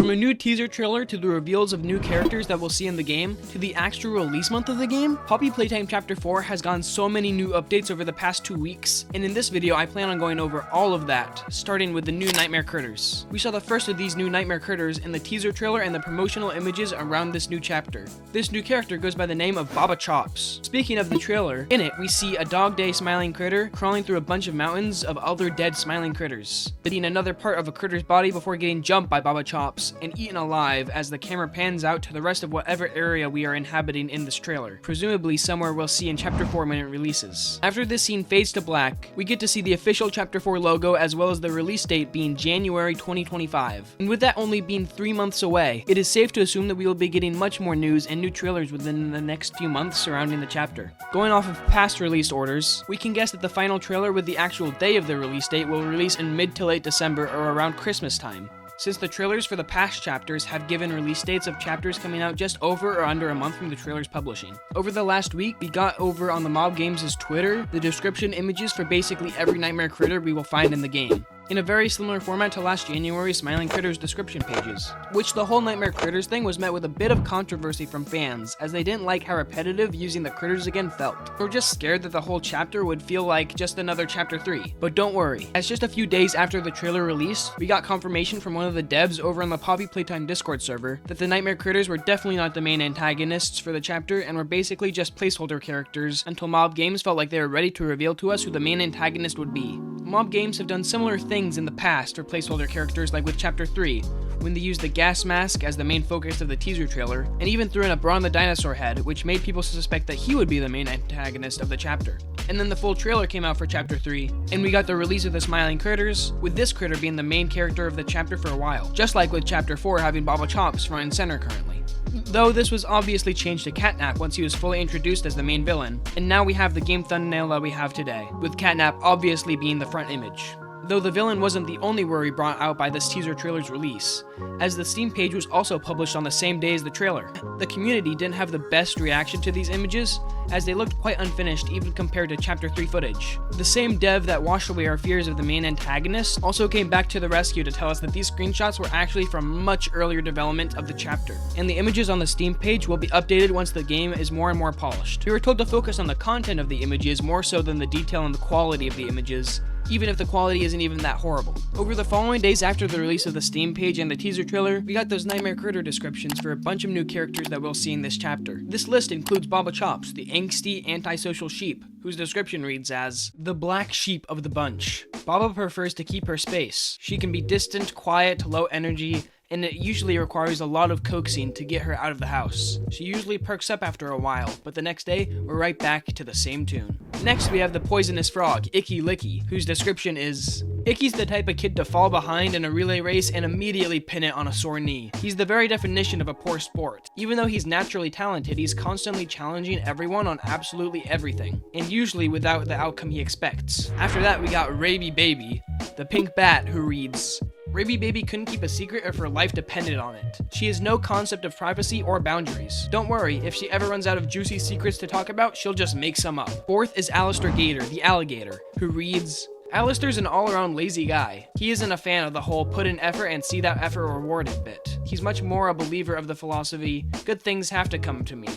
From a new teaser trailer to the reveals of new characters that we'll see in the game, to the actual release month of the game, Poppy Playtime Chapter 4 has gotten so many new updates over the past 2 weeks, and in this video I plan on going over all of that, starting with the new Nightmare Critters. We saw the first of these new Nightmare Critters in the teaser trailer and the promotional images around this new chapter. This new character goes by the name of Baba Chops. Speaking of the trailer, in it we see a Dog Day smiling critter crawling through a bunch of mountains of other dead smiling critters, eating another part of a critter's body before getting jumped by Baba Chops and eaten alive as the camera pans out to the rest of whatever area we are inhabiting in this trailer, presumably somewhere we'll see in Chapter 4 when it releases. After this scene fades to black, we get to see the official Chapter 4 logo as well as the release date being January 2025. And with that only being 3 months away, it is safe to assume that we will be getting much more news and new trailers within the next few months surrounding the chapter. Going off of past release orders, we can guess that the final trailer with the actual day of the release date will release in mid to late December or around Christmas time, since the trailers for the past chapters have given release dates of chapters coming out just over or under a month from the trailer's publishing. Over the last week, we got over on the Mob Games' Twitter the description images for basically every Nightmare Critter we will find in the game, in a very similar format to last January's Smiling Critters description pages, which the whole Nightmare Critters thing was met with a bit of controversy from fans, as they didn't like how repetitive using the critters again felt. They were just scared that the whole chapter would feel like just another Chapter 3. But don't worry, as just a few days after the trailer release, we got confirmation from one of the devs over on the Poppy Playtime Discord server that the Nightmare Critters were definitely not the main antagonists for the chapter and were basically just placeholder characters until Mob Games felt like they were ready to reveal to us who the main antagonist would be. Mob Games have done similar things in the past for placeholder characters, like with Chapter 3, when they used the gas mask as the main focus of the teaser trailer, and even threw in a Brawn the Dinosaur head, which made people suspect that he would be the main antagonist of the chapter. And then the full trailer came out for Chapter 3, and we got the release of the Smiling Critters, with this critter being the main character of the chapter for a while, just like with Chapter 4 having Baba Chops front and center currently. Though this was obviously changed to Catnap once he was fully introduced as the main villain, and now we have the game thumbnail that we have today, with Catnap obviously being the front image. Though the villain wasn't the only worry brought out by this teaser trailer's release, as the Steam page was also published on the same day as the trailer. The community didn't have the best reaction to these images, as they looked quite unfinished even compared to Chapter 3 footage. The same dev that washed away our fears of the main antagonist also came back to the rescue to tell us that these screenshots were actually from much earlier development of the chapter, and the images on the Steam page will be updated once the game is more and more polished. We were told to focus on the content of the images more so than the detail and the quality of the images, even if the quality isn't even that horrible. Over the following days after the release of the Steam page and the teaser trailer, we got those Nightmare Critter descriptions for a bunch of new characters that we'll see in this chapter. This list includes Baba Chops, the angsty, antisocial sheep, whose description reads as, the black sheep of the bunch. Baba prefers to keep her space. She can be distant, quiet, low energy, and it usually requires a lot of coaxing to get her out of the house. She usually perks up after a while, but the next day, we're right back to the same tune. Next, we have the poisonous frog, Icky Licky, whose description is, Icky's the type of kid to fall behind in a relay race and immediately pin it on a sore knee. He's the very definition of a poor sport. Even though he's naturally talented, he's constantly challenging everyone on absolutely everything, and usually without the outcome he expects. After that, we got Raby Baby, the pink bat, who reads, Raby Baby couldn't keep a secret if her life depended on it. She has no concept of privacy or boundaries. Don't worry, if she ever runs out of juicy secrets to talk about, she'll just make some up. Fourth is Alistair Gator, the alligator, who reads, Alistair's an all-around lazy guy. He isn't a fan of the whole put in effort and see that effort rewarded bit. He's much more a believer of the philosophy, good things have to come to me.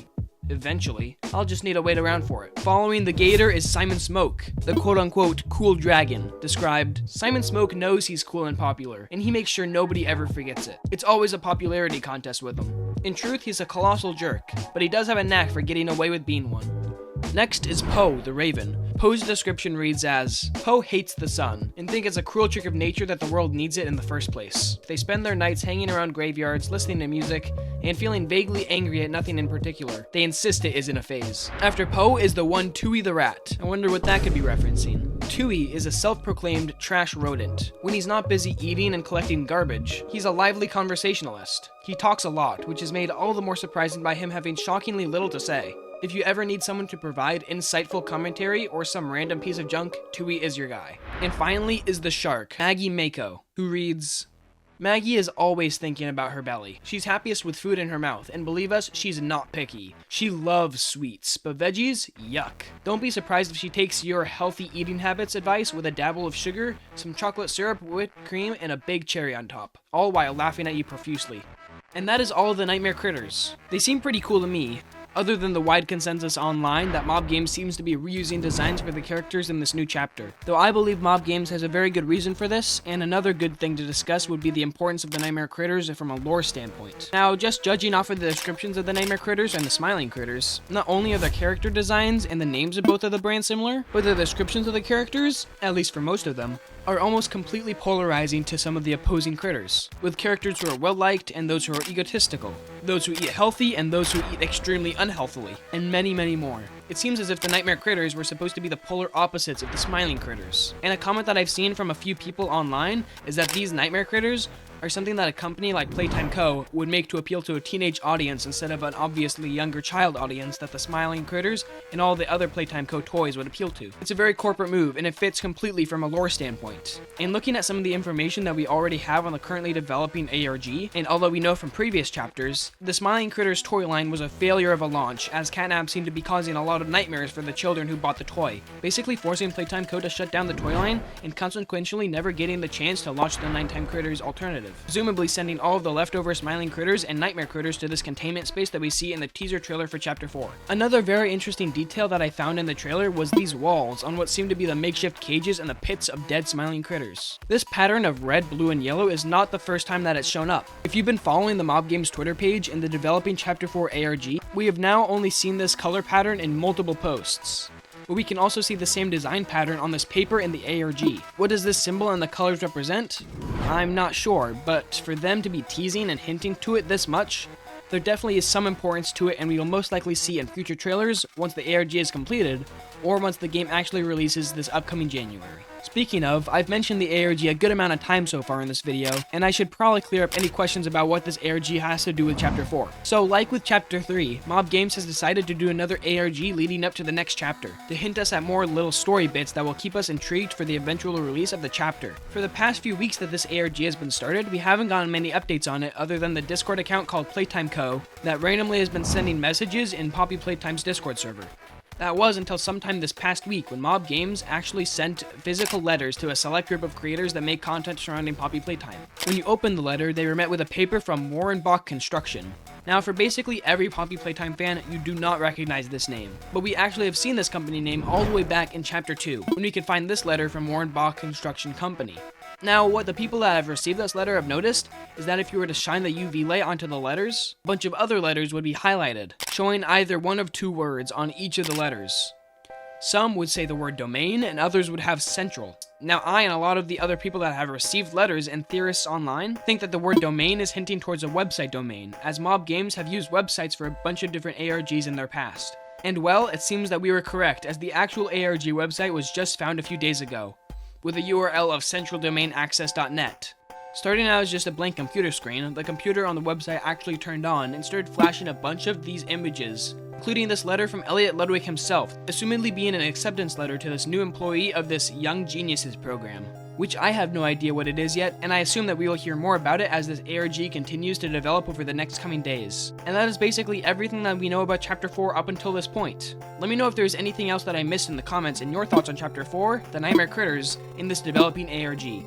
Eventually, I'll just need to wait around for it. Following the gator is Simon Smoke, the quote-unquote cool dragon, described, Simon Smoke knows he's cool and popular, and he makes sure nobody ever forgets it. It's always a popularity contest with him. In truth, he's a colossal jerk, but he does have a knack for getting away with being one. Next is Poe, the raven. Poe's description reads as, Poe hates the sun, and think it's a cruel trick of nature that the world needs it in the first place. They spend their nights hanging around graveyards, listening to music, and feeling vaguely angry at nothing in particular. They insist it isn't a phase. After Poe is the one Tui the rat. I wonder what that could be referencing. Tui is a self-proclaimed trash rodent. When he's not busy eating and collecting garbage, he's a lively conversationalist. He talks a lot, which is made all the more surprising by him having shockingly little to say. If you ever need someone to provide insightful commentary or some random piece of junk, Tui is your guy. And finally is the shark, Maggie Mako, who reads, Maggie is always thinking about her belly. She's happiest with food in her mouth, and believe us, she's not picky. She loves sweets, but veggies? Yuck. Don't be surprised if she takes your healthy eating habits advice with a dabble of sugar, some chocolate syrup, whipped cream, and a big cherry on top, all while laughing at you profusely. And that is all of the Nightmare Critters. They seem pretty cool to me, other than the wide consensus online that Mob Games seems to be reusing designs for the characters in this new chapter. Though I believe Mob Games has a very good reason for this, and another good thing to discuss would be the importance of the Nightmare Critters from a lore standpoint. Now, just judging off of the descriptions of the Nightmare Critters and the Smiling Critters, not only are the character designs and the names of both of the brands similar, but the descriptions of the characters, at least for most of them, are almost completely polarizing to some of the opposing critters, with characters who are well-liked and those who are egotistical, those who eat healthy and those who eat extremely unhealthily, and many, many more. It seems as if the Nightmare Critters were supposed to be the polar opposites of the Smiling Critters. And a comment that I've seen from a few people online is that these Nightmare Critters are something that a company like Playtime Co. would make to appeal to a teenage audience instead of an obviously younger child audience that the Smiling Critters and all the other Playtime Co. toys would appeal to. It's a very corporate move, and it fits completely from a lore standpoint. And looking at some of the information that we already have on the currently developing ARG, and although we know from previous chapters, the Smiling Critters toy line was a failure of a launch, as catnap seemed to be causing a lot of nightmares for the children who bought the toy, basically forcing Playtime Co. to shut down the toy line and consequentially never getting the chance to launch the Nighttime Critters alternative, presumably sending all of the leftover Smiling Critters and Nightmare Critters to this containment space that we see in the teaser trailer for Chapter 4. Another very interesting detail that I found in the trailer was these walls on what seemed to be the makeshift cages and the pits of dead Smiling Critters. This pattern of red, blue, and yellow is not the first time that it's shown up. If you've been following the Mob Games Twitter page and the developing Chapter 4 ARG, we have now only seen this color pattern in multiple posts. But we can also see the same design pattern on this paper in the ARG. What does this symbol and the colors represent? I'm not sure, but for them to be teasing and hinting to it this much, there definitely is some importance to it, and we will most likely see in future trailers once the ARG is completed, or once the game actually releases this upcoming January. Speaking of, I've mentioned the ARG a good amount of time so far in this video, and I should probably clear up any questions about what this ARG has to do with Chapter 4. So, like with Chapter 3, Mob Games has decided to do another ARG leading up to the next chapter, to hint us at more little story bits that will keep us intrigued for the eventual release of the chapter. For the past few weeks that this ARG has been started, we haven't gotten many updates on it other than the Discord account called Playtime Co. that randomly has been sending messages in Poppy Playtime's Discord server. That was until sometime this past week when Mob Games actually sent physical letters to a select group of creators that make content surrounding Poppy Playtime. When you opened the letter, they were met with a paper from Warren Bach Construction. Now, for basically every Poppy Playtime fan, you do not recognize this name, but we actually have seen this company name all the way back in Chapter 2, when we could find this letter from Warren Bach Construction Company. Now, what the people that have received this letter have noticed is that if you were to shine the UV light onto the letters, a bunch of other letters would be highlighted, showing either one of two words on each of the letters. Some would say the word domain, and others would have central. Now, I and a lot of the other people that have received letters and theorists online think that the word domain is hinting towards a website domain, as Mob Games have used websites for a bunch of different ARGs in their past. And well, it seems that we were correct, as the actual ARG website was just found a few days ago, with a URL of centraldomainaccess.net. Starting out as just a blank computer screen, the computer on the website actually turned on and started flashing a bunch of these images, including this letter from Elliot Ludwig himself, assumedly being an acceptance letter to this new employee of this Young Geniuses program, which I have no idea what it is yet, and I assume that we will hear more about it as this ARG continues to develop over the next coming days. And that is basically everything that we know about Chapter 4 up until this point. Let me know if there's anything else that I missed in the comments and your thoughts on Chapter 4, the Nightmare Critters, in this developing ARG.